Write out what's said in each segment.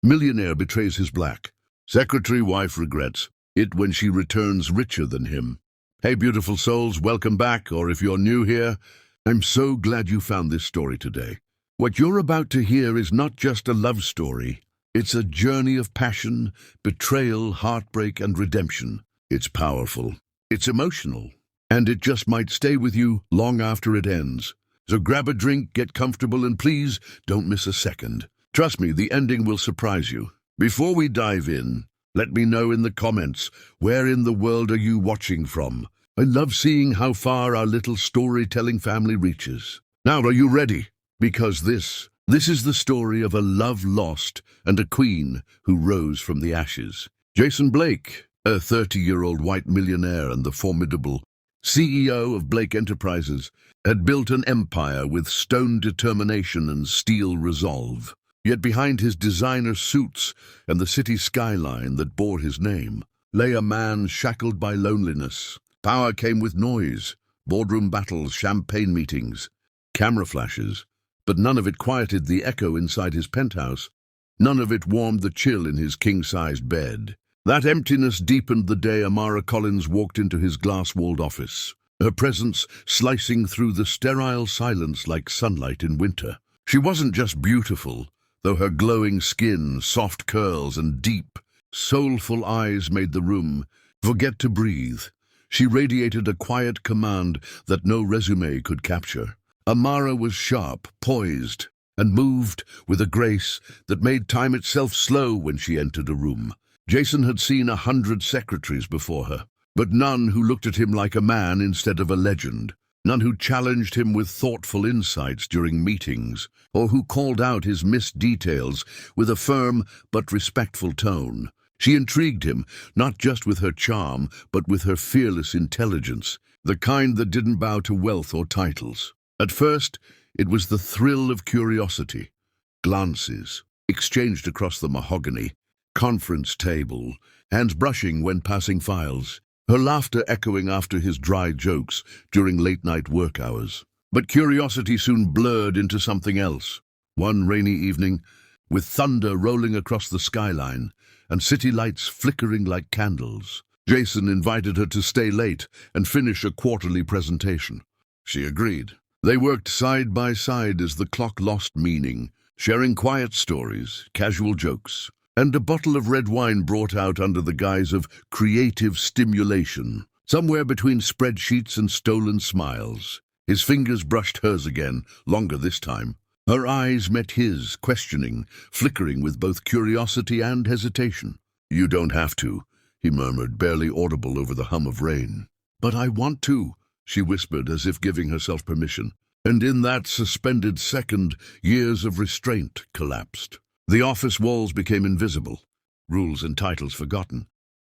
Millionaire betrays his black. Secretary wife regrets it when she returns richer than him. Hey, beautiful souls, welcome back, or if you're new here, I'm so glad you found this story today. What you're about to hear is not just a love story. It's a journey of passion, betrayal, heartbreak, and redemption. It's powerful. It's emotional. And it just might stay with you long after it ends. So grab a drink, get comfortable, and please don't miss a second. Trust me, the ending will surprise you. Before we dive in, let me know in the comments, where in the world are you watching from? I love seeing how far our little storytelling family reaches. Now, are you ready? Because this is the story of a love lost and a queen who rose from the ashes. Jason Blake, a 30-year-old white millionaire and the formidable CEO of Blake Enterprises, had built an empire with stone determination and steel resolve. Yet behind his designer suits and the city skyline that bore his name lay a man shackled by loneliness. Power came with noise, boardroom battles, champagne meetings, camera flashes, but none of it quieted the echo inside his penthouse. None of it warmed the chill in his king-sized bed. That emptiness deepened the day Amara Collins walked into his glass-walled office, her presence slicing through the sterile silence like sunlight in winter. She wasn't just beautiful, though her glowing skin, soft curls, and deep, soulful eyes made the room forget to breathe. She radiated a quiet command that no resume could capture. Amara was sharp, poised, and moved with a grace that made time itself slow when she entered a room. Jason had seen 100 secretaries before her, but none who looked at him like a man instead of a legend. None who challenged him with thoughtful insights during meetings, or who called out his missed details with a firm but respectful tone. She intrigued him, not just with her charm, but with her fearless intelligence, the kind that didn't bow to wealth or titles. At first, it was the thrill of curiosity. Glances, exchanged across the mahogany, conference table, hands brushing when passing files, her laughter echoing after his dry jokes during late-night work hours. But curiosity soon blurred into something else. One rainy evening, with thunder rolling across the skyline and city lights flickering like candles, Jason invited her to stay late and finish a quarterly presentation. She agreed. They worked side by side as the clock lost meaning, sharing quiet stories, casual jokes, and a bottle of red wine brought out under the guise of creative stimulation. Somewhere between spreadsheets and stolen smiles, his fingers brushed hers again, longer this time. Her eyes met his, questioning, flickering with both curiosity and hesitation. "You don't have to," he murmured, barely audible over the hum of rain. "But I want to," she whispered, as if giving herself permission. And in that suspended second, years of restraint collapsed. The office walls became invisible, rules and titles forgotten.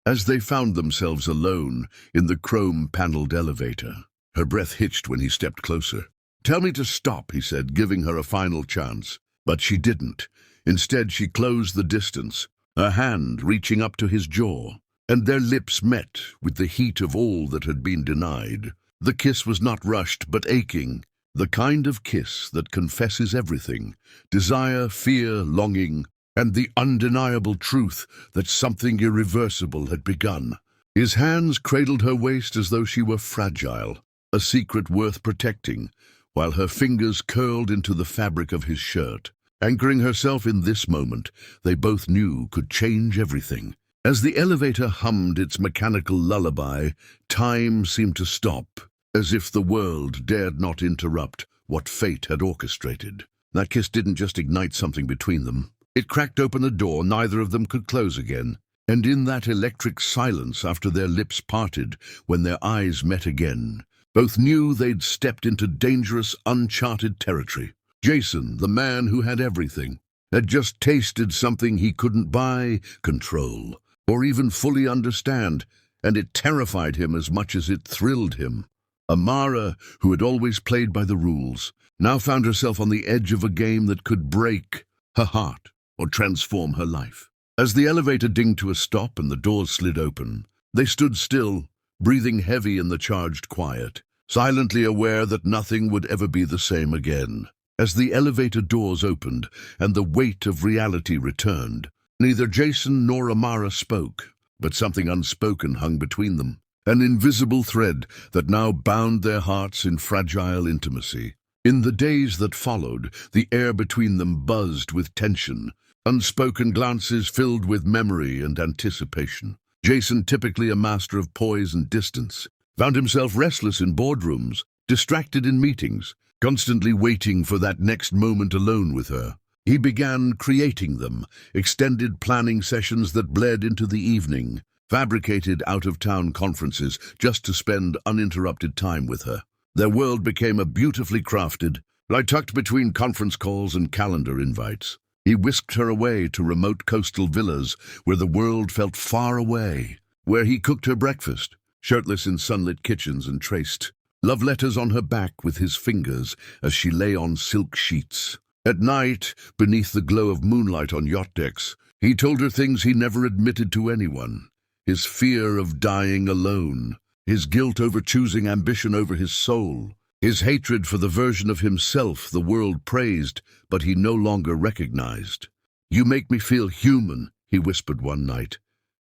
As they found themselves alone in the chrome-paneled elevator, her breath hitched when he stepped closer. "Tell me to stop," he said, giving her a final chance. But she didn't. Instead, she closed the distance, her hand reaching up to his jaw, and their lips met with the heat of all that had been denied. The kiss was not rushed, but aching. The kind of kiss that confesses everything: desire, fear, longing, and the undeniable truth that something irreversible had begun. His hands cradled her waist as though she were fragile, a secret worth protecting, while her fingers curled into the fabric of his shirt. Anchoring herself in this moment, they both knew could change everything. As the elevator hummed its mechanical lullaby, time seemed to stop, as if the world dared not interrupt what fate had orchestrated. That kiss didn't just ignite something between them. It cracked open a door neither of them could close again. And in that electric silence after their lips parted, when their eyes met again, both knew they'd stepped into dangerous, uncharted territory. Jason, the man who had everything, had just tasted something he couldn't buy, control, or even fully understand, and it terrified him as much as it thrilled him. Amara, who had always played by the rules, now found herself on the edge of a game that could break her heart or transform her life. As the elevator dinged to a stop and the doors slid open, they stood still, breathing heavy in the charged quiet, silently aware that nothing would ever be the same again. As the elevator doors opened and the weight of reality returned, Neither Jason nor Amara spoke, but something unspoken hung between them, an invisible thread that now bound their hearts in fragile intimacy. In the days that followed, the air between them buzzed with tension, unspoken glances filled with memory and anticipation. Jason, typically a master of poise and distance, found himself restless in boardrooms, distracted in meetings, constantly waiting for that next moment alone with her. He began creating them, extended planning sessions that bled into the evening, fabricated out-of-town conferences just to spend uninterrupted time with her. Their world became a beautifully crafted, lie tucked between conference calls and calendar invites. He whisked her away to remote coastal villas where the world felt far away, where he cooked her breakfast, shirtless in sunlit kitchens, and traced love letters on her back with his fingers as she lay on silk sheets. At night, beneath the glow of moonlight on yacht decks, he told her things he never admitted to anyone. His fear of dying alone, his guilt over choosing ambition over his soul, his hatred for the version of himself the world praised but he no longer recognized. "You make me feel human," he whispered one night,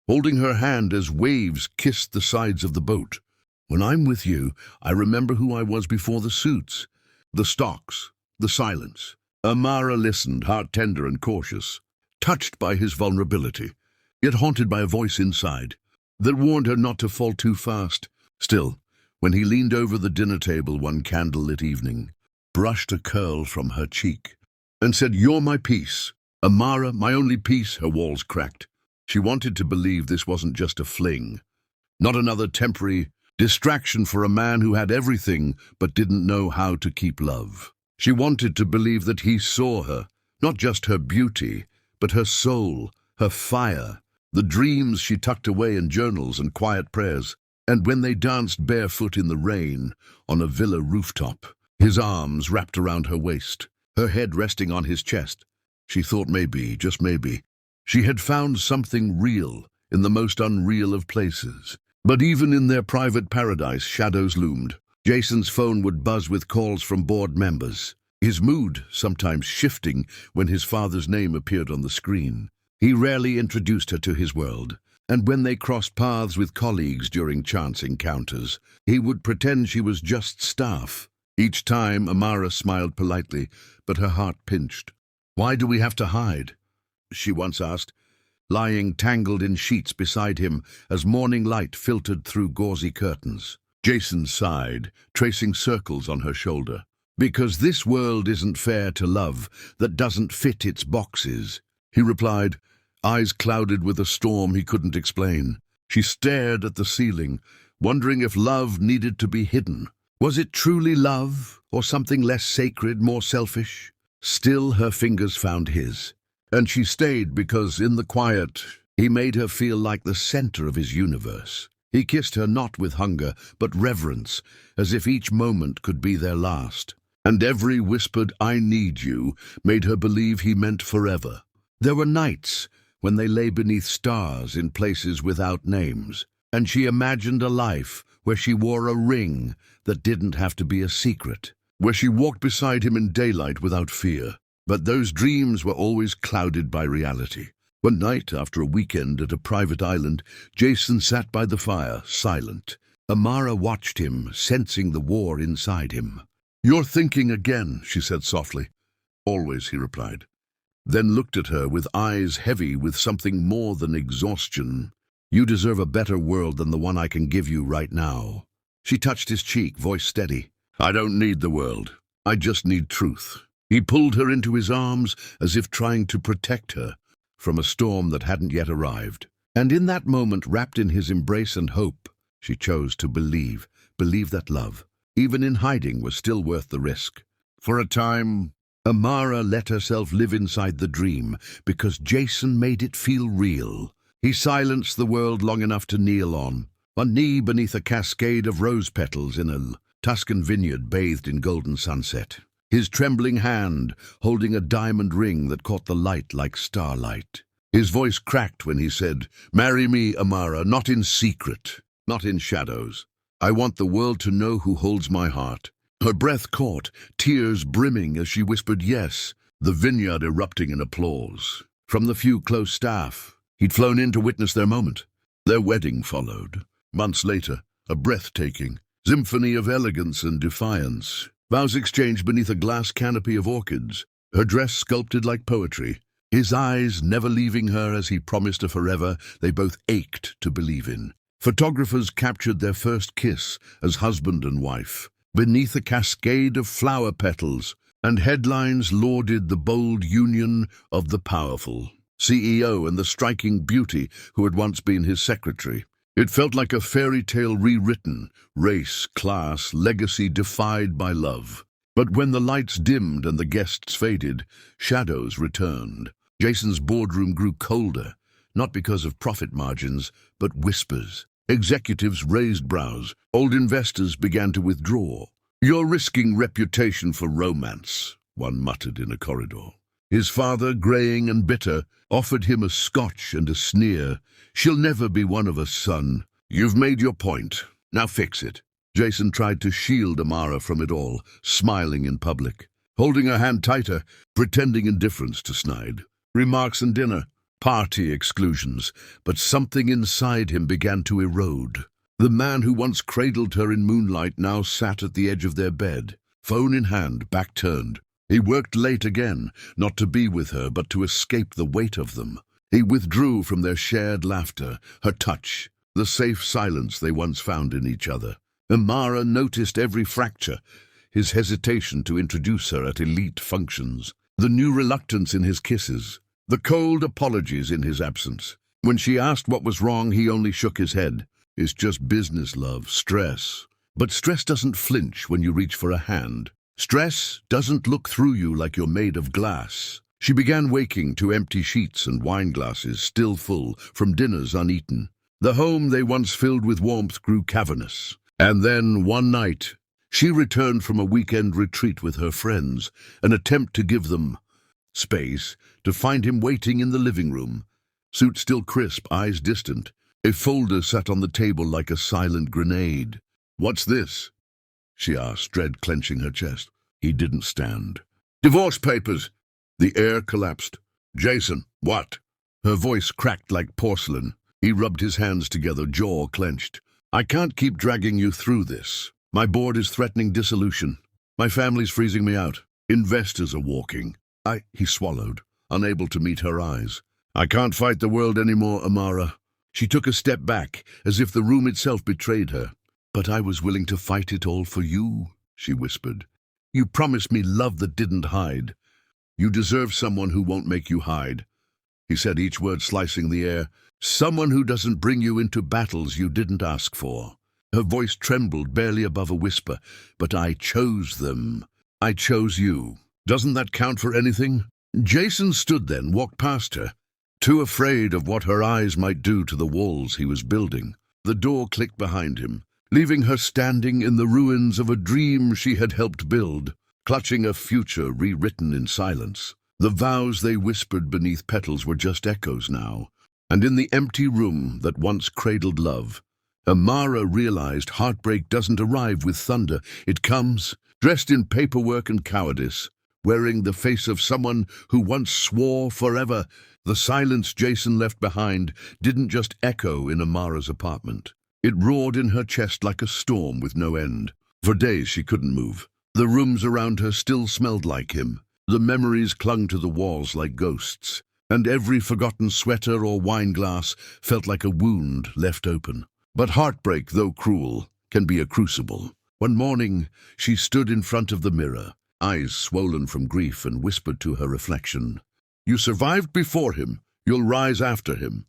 holding her hand as waves kissed the sides of the boat. "When I'm with you, I remember who I was before the suits, the stocks, the silence." Amara listened, heart tender and cautious, touched by his vulnerability, yet haunted by a voice inside that warned her not to fall too fast. Still, when he leaned over the dinner table one candlelit evening, brushed a curl from her cheek, and said, "You're my peace, Amara, my only peace," her walls cracked. She wanted to believe this wasn't just a fling, not another temporary distraction for a man who had everything but didn't know how to keep love. She wanted to believe that he saw her, not just her beauty, but her soul, her fire, the dreams she tucked away in journals and quiet prayers. And when they danced barefoot in the rain on a villa rooftop, his arms wrapped around her waist, her head resting on his chest, she thought maybe, just maybe, she had found something real in the most unreal of places. But even in their private paradise, shadows loomed. Jason's phone would buzz with calls from board members, his mood sometimes shifting when his father's name appeared on the screen. He rarely introduced her to his world, and when they crossed paths with colleagues during chance encounters, he would pretend she was just staff. Each time, Amara smiled politely, but her heart pinched. "Why do we have to hide?" she once asked, lying tangled in sheets beside him as morning light filtered through gauzy curtains. Jason sighed, tracing circles on her shoulder. "Because this world isn't fair to love that doesn't fit its boxes," he replied, eyes clouded with a storm he couldn't explain. She stared at the ceiling, wondering if love needed to be hidden. Was it truly love, or something less sacred, more selfish? Still, her fingers found his, and she stayed because, in the quiet, he made her feel like the center of his universe. He kissed her not with hunger, but reverence, as if each moment could be their last. And every whispered, "I need you," made her believe he meant forever. There were nights when they lay beneath stars in places without names, and she imagined a life where she wore a ring that didn't have to be a secret, where she walked beside him in daylight without fear. But those dreams were always clouded by reality. One night, after a weekend at a private island, Jason sat by the fire, silent. Amara watched him, sensing the war inside him. "You're thinking again," she said softly. "Always," he replied, then looked at her with eyes heavy with something more than exhaustion. "You deserve a better world than the one I can give you right now." She touched his cheek, voice steady. "I don't need the world. I just need truth." He pulled her into his arms as if trying to protect her from a storm that hadn't yet arrived. And in that moment, wrapped in his embrace and hope, she chose to believe that love, even in hiding, was still worth the risk. For a time, Amara let herself live inside the dream because Jason made it feel real. He silenced the world long enough to kneel on one knee beneath a cascade of rose petals in a Tuscan vineyard bathed in golden sunset, his trembling hand holding a diamond ring that caught the light like starlight. His voice cracked when he said, "Marry me, Amara, not in secret, not in shadows. I want the world to know who holds my heart." Her breath caught, tears brimming as she whispered yes, the vineyard erupting in applause. from the few close staff. He'd flown in to witness their moment. Their wedding followed. Months later, a breathtaking symphony of elegance and defiance. Vows exchanged beneath a glass canopy of orchids, her dress sculpted like poetry, his eyes never leaving her as he promised a forever they both ached to believe in. Photographers captured their first kiss as husband and wife, beneath a cascade of flower petals, and headlines lauded the bold union of the powerful CEO and the striking beauty who had once been his secretary. It felt like a fairy tale rewritten, race, class, legacy defied by love. But when the lights dimmed and the guests faded, shadows returned. Jason's boardroom grew colder, not because of profit margins, but whispers. Executives raised brows. Old investors began to withdraw. "You're risking reputation for romance," one muttered in a corridor. His father, greying and bitter, offered him a scotch and a sneer. "She'll never be one of us, son. You've made your point. Now fix it." Jason tried to shield Amara from it all, smiling in public, holding her hand tighter, pretending indifference to snide. Remarks and dinner, party exclusions, but something inside him began to erode. The man who once cradled her in moonlight now sat at the edge of their bed, phone in hand, back turned. He worked late again, not to be with her, but to escape the weight of them. He withdrew from their shared laughter, her touch, the safe silence they once found in each other. Amara noticed every fracture, his hesitation to introduce her at elite functions, the new reluctance in his kisses, the cold apologies in his absence. When she asked what was wrong, he only shook his head. "It's just business, love, stress." But stress doesn't flinch when you reach for a hand. Stress doesn't look through you like you're made of glass. She began waking to empty sheets and wine glasses still full from dinners uneaten. The home they once filled with warmth grew cavernous. And then, one night, she returned from a weekend retreat with her friends, an attempt to give them space, to find him waiting in the living room. Suit still crisp, eyes distant. A folder sat on the table like a silent grenade. "What's this?" she asked, dread clenching her chest. He didn't stand. "Divorce papers." The air collapsed. "Jason, what?" Her voice cracked like porcelain. He rubbed his hands together, jaw clenched. "I can't keep dragging you through this. My board is threatening dissolution. My family's freezing me out. Investors are walking." He swallowed, unable to meet her eyes. "I can't fight the world anymore, Amara." She took a step back, as if the room itself betrayed her. "But I was willing to fight it all for you," she whispered. "You promised me love that didn't hide. You deserve someone who won't make you hide." He said each word slicing the air. "Someone who doesn't bring you into battles you didn't ask for." Her voice trembled, barely above a whisper. "But I chose them. I chose you. Doesn't that count for anything?" Jason stood then, walked past her, too afraid of what her eyes might do to the walls he was building. The door clicked behind him, leaving her standing in the ruins of a dream she had helped build, clutching a future rewritten in silence. The vows they whispered beneath petals were just echoes now. And in the empty room that once cradled love, Amara realized heartbreak doesn't arrive with thunder. It comes, dressed in paperwork and cowardice, wearing the face of someone who once swore forever. The silence Jason left behind didn't just echo in Amara's apartment. It roared in her chest like a storm with no end. For days she couldn't move. The rooms around her still smelled like him. The memories clung to the walls like ghosts, and every forgotten sweater or wine glass felt like a wound left open. But heartbreak, though cruel, can be a crucible. One morning, she stood in front of the mirror, eyes swollen from grief, and whispered to her reflection, "You survived before him, you'll rise after him."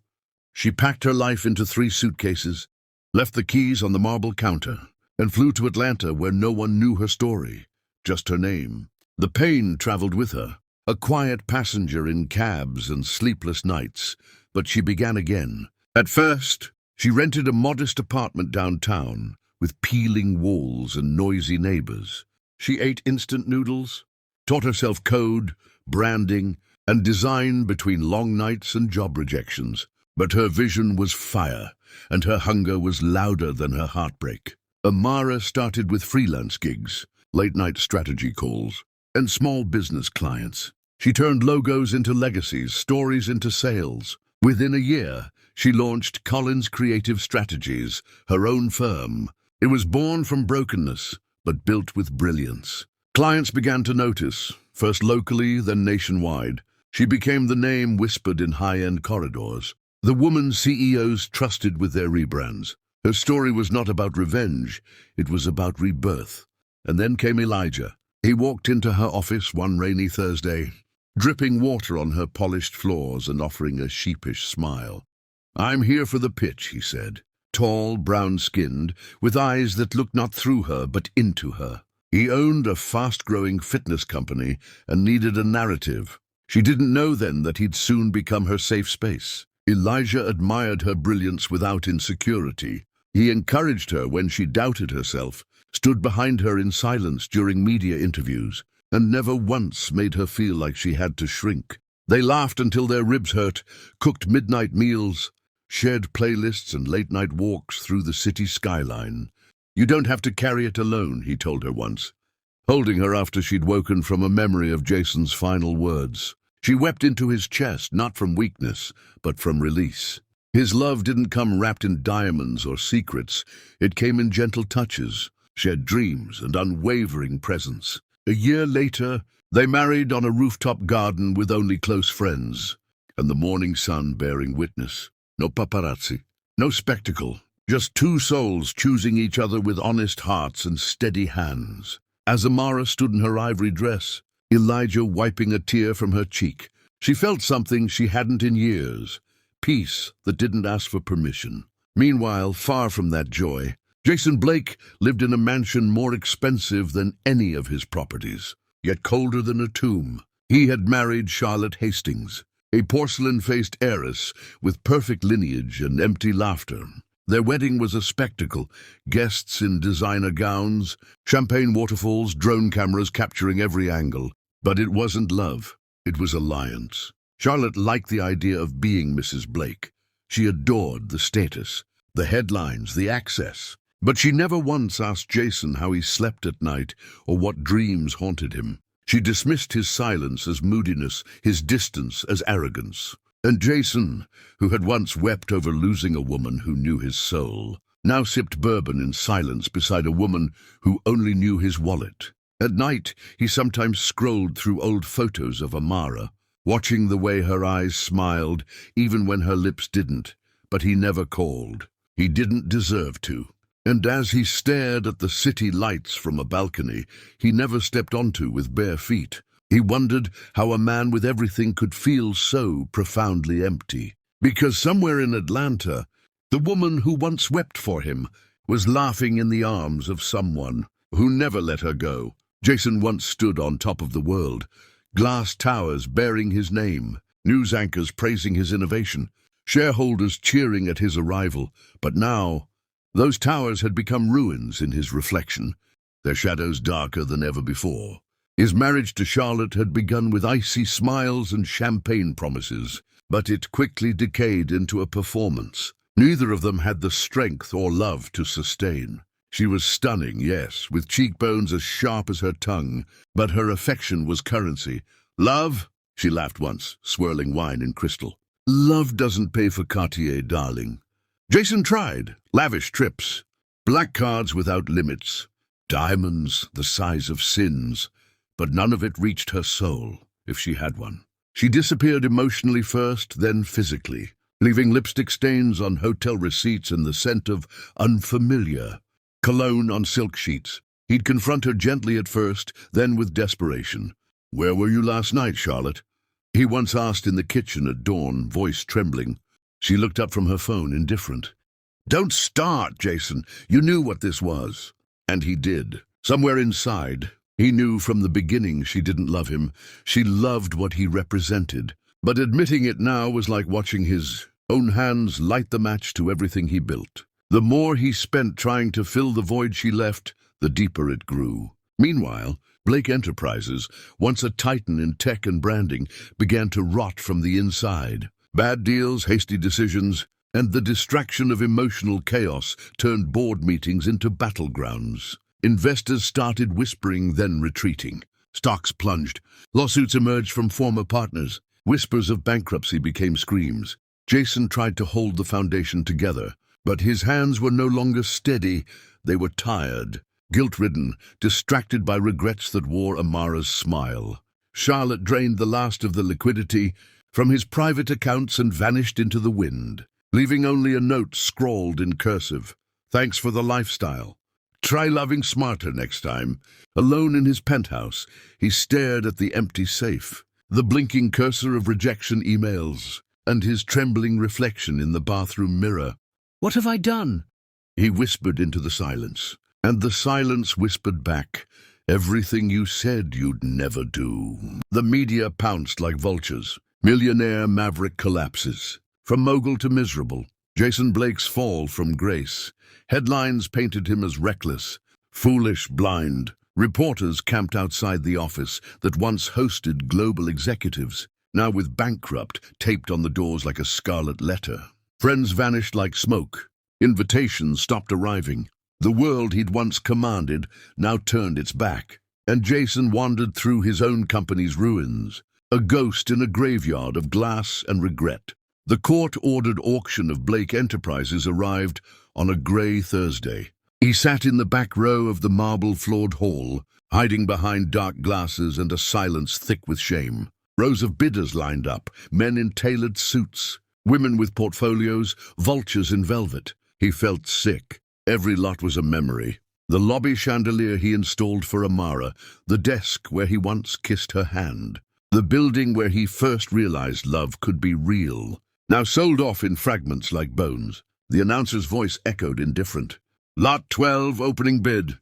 She packed her life into 3 suitcases, left the keys on the marble counter, and flew to Atlanta where no one knew her story, just her name. The pain traveled with her, a quiet passenger in cabs and sleepless nights, but she began again. At first, she rented a modest apartment downtown, with peeling walls and noisy neighbors. She ate instant noodles, taught herself code, branding, and design between long nights and job rejections. But her vision was fire, and her hunger was louder than her heartbreak. Amara started with freelance gigs, late-night strategy calls, and small business clients. She turned logos into legacies, stories into sales. Within a year, she launched Collins Creative Strategies, her own firm. It was born from brokenness, but built with brilliance. Clients began to notice, first locally, then nationwide. She became the name whispered in high-end corridors. The woman CEOs trusted with their rebrands. Her story was not about revenge, it was about rebirth. And then came Elijah. He walked into her office one rainy Thursday, dripping water on her polished floors and offering a sheepish smile. "I'm here for the pitch," he said. Tall, brown-skinned, with eyes that looked not through her but into her. He owned a fast-growing fitness company and needed a narrative. She didn't know then that he'd soon become her safe space. Elijah admired her brilliance without insecurity. He encouraged her when she doubted herself, stood behind her in silence during media interviews, and never once made her feel like she had to shrink. They laughed until their ribs hurt, cooked midnight meals, shared playlists and late-night walks through the city skyline. "You don't have to carry it alone," he told her once, holding her after she'd woken from a memory of Jason's final words. She wept into his chest, not from weakness, but from release. His love didn't come wrapped in diamonds or secrets. It came in gentle touches, shared dreams, and unwavering presence. A year later, they married on a rooftop garden with only close friends, and the morning sun bearing witness. No paparazzi, no spectacle, just two souls choosing each other with honest hearts and steady hands. As Amara stood in her ivory dress, Elijah wiping a tear from her cheek, she felt something she hadn't in years, peace that didn't ask for permission. Meanwhile, far from that joy, Jason Blake lived in a mansion more expensive than any of his properties, yet colder than a tomb. He had married Charlotte Hastings, a porcelain-faced heiress with perfect lineage and empty laughter. Their wedding was a spectacle, guests in designer gowns, champagne waterfalls, drone cameras capturing every angle. But it wasn't love, it was alliance. Charlotte liked the idea of being Mrs. Blake. She adored the status, the headlines, the access. But she never once asked Jason how he slept at night or what dreams haunted him. She dismissed his silence as moodiness, his distance as arrogance. And Jason, who had once wept over losing a woman who knew his soul, now sipped bourbon in silence beside a woman who only knew his wallet. At night, he sometimes scrolled through old photos of Amara, watching the way her eyes smiled, even when her lips didn't. But he never called. He didn't deserve to. And as he stared at the city lights from a balcony he never stepped onto with bare feet, he wondered how a man with everything could feel so profoundly empty. Because somewhere in Atlanta, the woman who once wept for him was laughing in the arms of someone who never let her go. Jason once stood on top of the world, glass towers bearing his name, news anchors praising his innovation, shareholders cheering at his arrival. But now, those towers had become ruins in his reflection, their shadows darker than ever before. His marriage to Charlotte had begun with icy smiles and champagne promises, but it quickly decayed into a performance. Neither of them had the strength or love to sustain. She was stunning, yes, with cheekbones as sharp as her tongue, but her affection was currency. "Love?" she laughed once, swirling wine in crystal. "Love doesn't pay for Cartier, darling." Jason tried. Lavish trips, black cards without limits, diamonds the size of sins, but none of it reached her soul, if she had one. She disappeared emotionally first, then physically, leaving lipstick stains on hotel receipts and the scent of unfamiliar cologne on silk sheets. He'd confront her gently at first, then with desperation. "Where were you last night, Charlotte?" he once asked in the kitchen at dawn, voice trembling. She looked up from her phone, indifferent. "Don't start, Jason. You knew what this was." And he did. Somewhere inside, he knew from the beginning she didn't love him. She loved what he represented. But admitting it now was like watching his own hands light the match to everything he built. The more he spent trying to fill the void she left, the deeper it grew. Meanwhile, Blake Enterprises, once a titan in tech and branding, began to rot from the inside. Bad deals, hasty decisions, and the distraction of emotional chaos turned board meetings into battlegrounds. Investors started whispering, then retreating. Stocks plunged. Lawsuits emerged from former partners. Whispers of bankruptcy became screams. Jason tried to hold the foundation together, but his hands were no longer steady. They were tired, guilt-ridden, distracted by regrets that wore Amara's smile. Charlotte drained the last of the liquidity from his private accounts and vanished into the wind, leaving only a note scrawled in cursive. "Thanks for the lifestyle. Try loving smarter next time." Alone in his penthouse, he stared at the empty safe, the blinking cursor of rejection emails, and his trembling reflection in the bathroom mirror. "What have I done?" he whispered into the silence, and the silence whispered back, "Everything you said you'd never do." The media pounced like vultures. Millionaire maverick collapses. From mogul to miserable. Jason Blake's fall from grace. Headlines painted him as reckless, foolish, blind. Reporters camped outside the office that once hosted global executives, now with bankrupt taped on the doors like a scarlet letter. Friends vanished like smoke. Invitations stopped arriving. The world he'd once commanded now turned its back, and Jason wandered through his own company's ruins, a ghost in a graveyard of glass and regret. The court-ordered auction of Blake Enterprises arrived on a grey Thursday. He sat in the back row of the marble-floored hall, hiding behind dark glasses and a silence thick with shame. Rows of bidders lined up, men in tailored suits, women with portfolios, vultures in velvet. He felt sick. Every lot was a memory. The lobby chandelier he installed for Amara, the desk where he once kissed her hand, the building where he first realized love could be real, now sold off in fragments like bones. The announcer's voice echoed indifferent. "Lot 12, opening bid."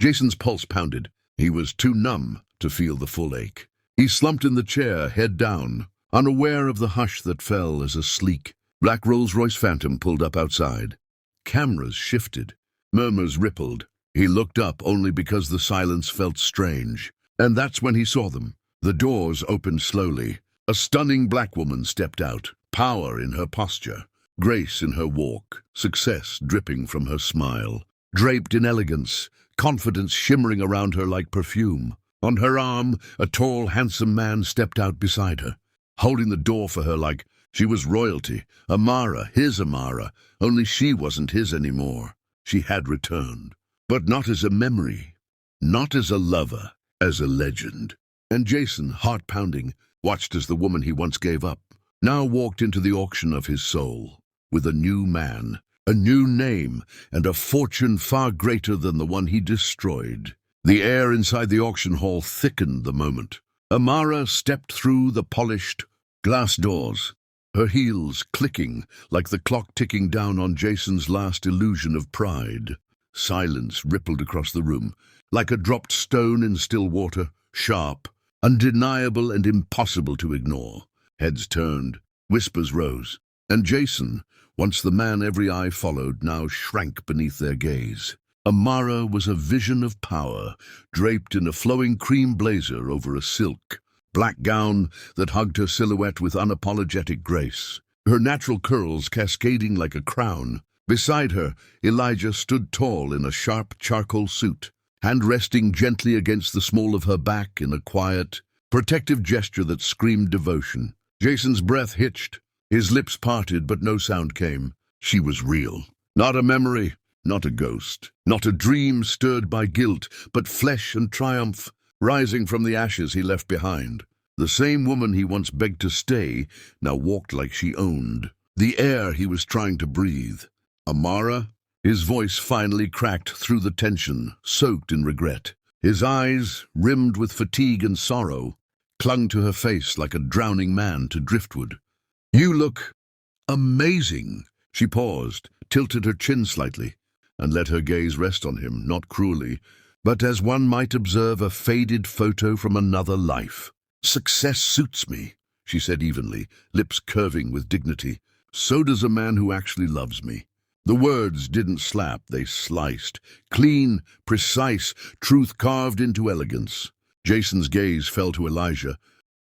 Jason's pulse pounded. He was too numb to feel the full ache. He slumped in the chair, head down, unaware of the hush that fell as a sleek, black Rolls-Royce Phantom pulled up outside. Cameras shifted. Murmurs rippled. He looked up only because the silence felt strange. And that's when he saw them. The doors opened slowly. A stunning black woman stepped out, power in her posture, grace in her walk, success dripping from her smile. Draped in elegance, confidence shimmering around her like perfume. On her arm, a tall, handsome man stepped out beside her, holding the door for her like she was royalty. Amara, his Amara, only she wasn't his anymore. She had returned, but not as a memory, not as a lover, as a legend. And Jason, heart pounding, watched as the woman he once gave up now walked into the auction of his soul, with a new man, a new name, and a fortune far greater than the one he destroyed. The air inside the auction hall thickened the moment. Amara stepped through the polished glass doors, her heels clicking like the clock ticking down on Jason's last illusion of pride. Silence rippled across the room, like a dropped stone in still water, sharp, undeniable and impossible to ignore. Heads turned, whispers rose, and Jason, once the man every eye followed, now shrank beneath their gaze. Amara was a vision of power, draped in a flowing cream blazer over a silk black gown that hugged her silhouette with unapologetic grace, her natural curls cascading like a crown. Beside her, Elijah stood tall in a sharp charcoal suit, hand resting gently against the small of her back in a quiet, protective gesture that screamed devotion. Jason's breath hitched, his lips parted, but no sound came. She was real. Not a memory, not a ghost, not a dream stirred by guilt, but flesh and triumph, rising from the ashes he left behind. The same woman he once begged to stay now walked like she owned the air he was trying to breathe. Amara? His voice finally cracked through the tension, soaked in regret. His eyes, rimmed with fatigue and sorrow, clung to her face like a drowning man to driftwood. "You look amazing." She paused, tilted her chin slightly, and let her gaze rest on him, not cruelly, but as one might observe a faded photo from another life. "Success suits me," she said evenly, lips curving with dignity. "So does a man who actually loves me." The words didn't slap, they sliced. Clean, precise, truth carved into elegance. Jason's gaze fell to Elijah,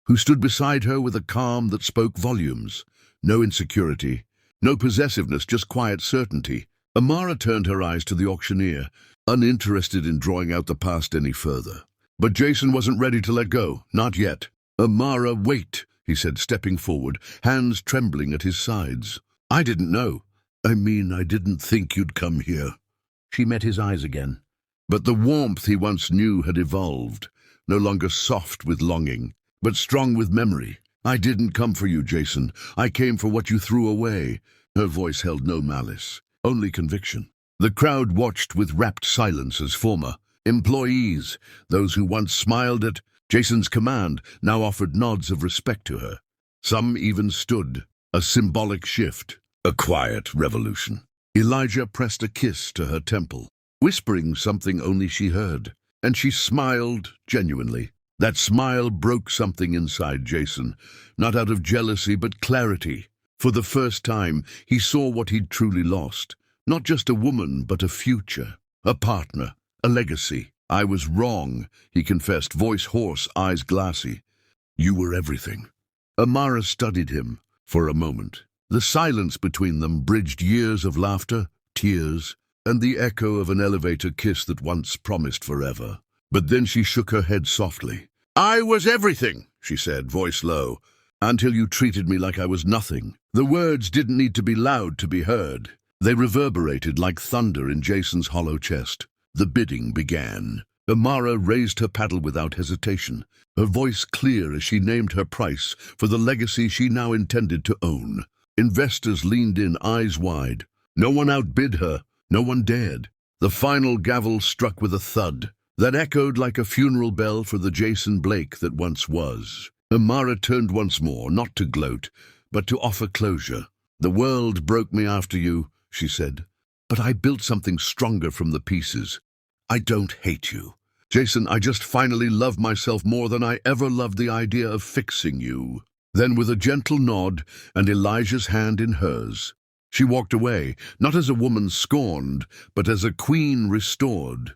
who stood beside her with a calm that spoke volumes. No insecurity, no possessiveness, just quiet certainty. Amara turned her eyes to the auctioneer, uninterested in drawing out the past any further. But Jason wasn't ready to let go, not yet. "Amara, wait," he said, stepping forward, hands trembling at his sides. "I didn't know. I didn't think you'd come here." She met his eyes again. But the warmth he once knew had evolved, no longer soft with longing, but strong with memory. "I didn't come for you, Jason. I came for what you threw away." Her voice held no malice, only conviction. The crowd watched with rapt silence as former employees, those who once smiled at Jason's command, now offered nods of respect to her. Some even stood, a symbolic shift, a quiet revolution. Elijah pressed a kiss to her temple, whispering something only she heard, and she smiled genuinely. That smile broke something inside Jason, not out of jealousy but clarity. For the first time, he saw what he'd truly lost. Not just a woman, but a future, a partner, a legacy. "I was wrong," he confessed, voice hoarse, eyes glassy. "You were everything." Amara studied him for a moment. The silence between them bridged years of laughter, tears, and the echo of an elevator kiss that once promised forever. But then she shook her head softly. "I was everything," she said, voice low, "until you treated me like I was nothing." The words didn't need to be loud to be heard. They reverberated like thunder in Jason's hollow chest. The bidding began. Amara raised her paddle without hesitation, her voice clear as she named her price for the legacy she now intended to own. Investors leaned in, eyes wide. No one outbid her, no one dared. The final gavel struck with a thud that echoed like a funeral bell for the Jason Blake that once was. Amara turned once more, not to gloat, but to offer closure. "The world broke me after you," she said, "but I built something stronger from the pieces. I don't hate you. Jason, I just finally love myself more than I ever loved the idea of fixing you." Then with a gentle nod and Elijah's hand in hers, she walked away, not as a woman scorned, but as a queen restored.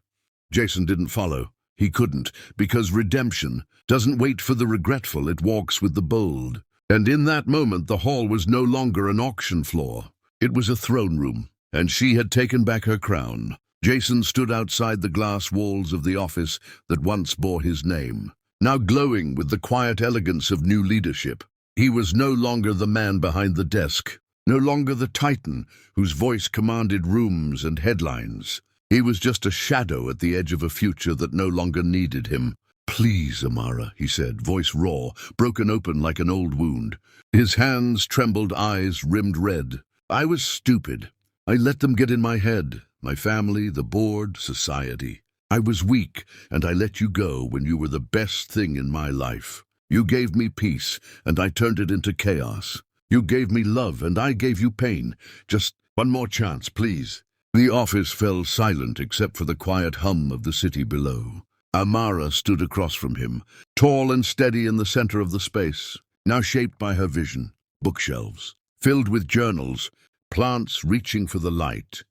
Jason didn't follow. He couldn't, because redemption doesn't wait for the regretful, it walks with the bold. And in that moment, the hall was no longer an auction floor. It was a throne room, and she had taken back her crown. Jason stood outside the glass walls of the office that once bore his name, now glowing with the quiet elegance of new leadership. He was no longer the man behind the desk, no longer the titan whose voice commanded rooms and headlines. He was just a shadow at the edge of a future that no longer needed him. "Please, Amara," he said, voice raw, broken open like an old wound. His hands trembled, eyes rimmed red. "I was stupid. I let them get in my head, my family, the board, society. I was weak, and I let you go when you were the best thing in my life. You gave me peace, and I turned it into chaos. You gave me love, and I gave you pain. Just one more chance, please." The office fell silent except for the quiet hum of the city below. Amara stood across from him, tall and steady in the center of the space, now shaped by her vision. Bookshelves, filled with journals, plants reaching for the light.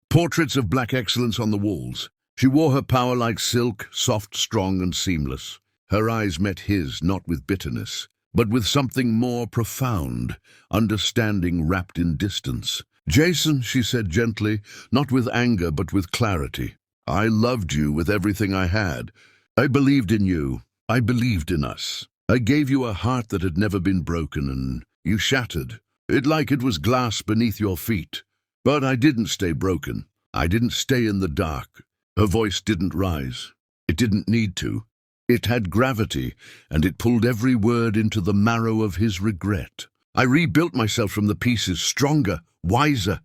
Portraits of black excellence on the walls. She wore her power like silk, soft, strong, and seamless. Her eyes met his, not with bitterness, but with something more profound, understanding wrapped in distance. "Jason," she said gently, not with anger but with clarity, "I loved you with everything I had. I believed in you. I believed in us. I gave you a heart that had never been broken, and you shattered it like it was glass beneath your feet. But I didn't stay broken. I didn't stay in the dark." Her voice didn't rise. It didn't need to. It had gravity, and it pulled every word into the marrow of his regret. "I rebuilt myself from the pieces, stronger, wiser.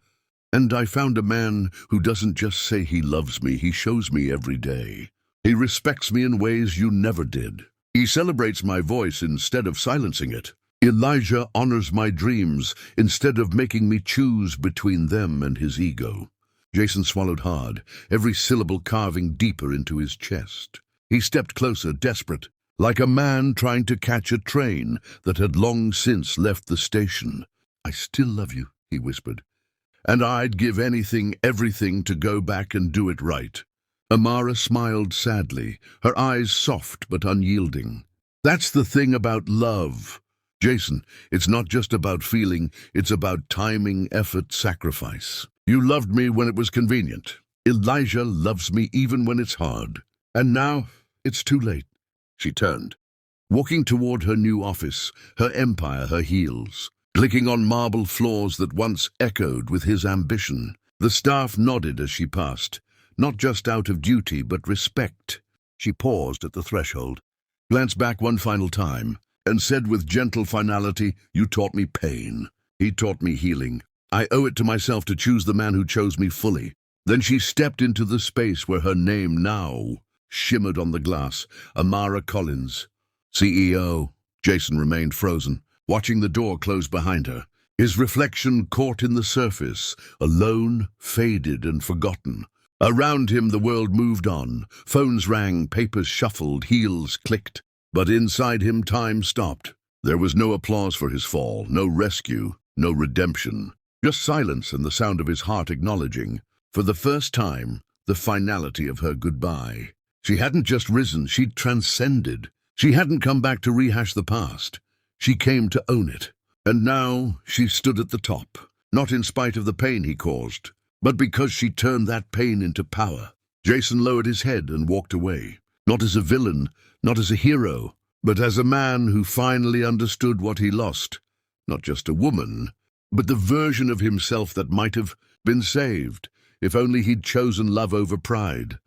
And I found a man who doesn't just say he loves me, he shows me every day. He respects me in ways you never did. He celebrates my voice instead of silencing it. Elijah honors my dreams instead of making me choose between them and his ego." Jason swallowed hard, every syllable carving deeper into his chest. He stepped closer, desperate, like a man trying to catch a train that had long since left the station. "I still love you," he whispered, "and I'd give anything, everything to go back and do it right." Amara smiled sadly, her eyes soft but unyielding. "That's the thing about love, Jason. It's not just about feeling, it's about timing, effort, sacrifice. You loved me when it was convenient. Elijah loves me even when it's hard. And now It's too late. She turned, walking toward her new office, her empire, her heels, clicking on marble floors that once echoed with his ambition. The staff nodded as she passed, not just out of duty but respect. She paused at the threshold, glanced back one final time, and said with gentle finality, "You taught me pain. He taught me healing. I owe it to myself to choose the man who chose me fully." Then she stepped into the space where her name now shimmered on the glass. Amara Collins, CEO. Jason remained frozen, watching the door close behind her. His reflection caught in the surface, alone, faded and forgotten. Around him the world moved on. Phones rang, papers shuffled, heels clicked. But inside him time stopped. There was no applause for his fall, no rescue, no redemption. Just silence and the sound of his heart acknowledging, for the first time, the finality of her goodbye. She hadn't just risen, she'd transcended. She hadn't come back to rehash the past. She came to own it. And now she stood at the top, not in spite of the pain he caused, but because she turned that pain into power. Jason lowered his head and walked away, not as a villain, not as a hero, but as a man who finally understood what he lost. Not just a woman, but the version of himself that might have been saved, if only he'd chosen love over pride.